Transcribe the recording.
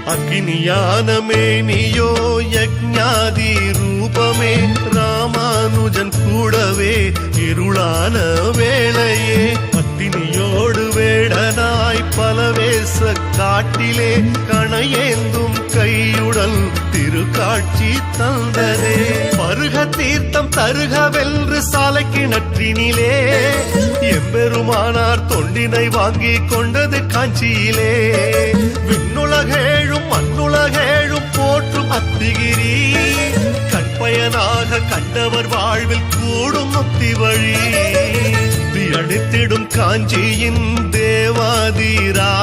அக்னியானமே நீயோ யக்ஞாதி ரூபமே ராமானுஜன் கூடவே இருளான வேளையே பத்தினியோடு வேடனாய் பலவேச காட்டிலே கணையேந்தும் கையுடல் திருக்காட்சி தந்ததே பருக தீர்த்தம் தருகவென்று சாலை கிணற்றினிலே எம்பெருமானார் தொண்டினை வாங்கி கொண்டது காஞ்சியிலே விண்ணுலகேழும் மண்ணுலகேழும் போற்றும் அத்திகிரி கண்பயனாக கண்டவர் வாழ்வில் கூடும் முக்தி வழி அடித்திடும் காஞ்சியின் தேவாதிராஜ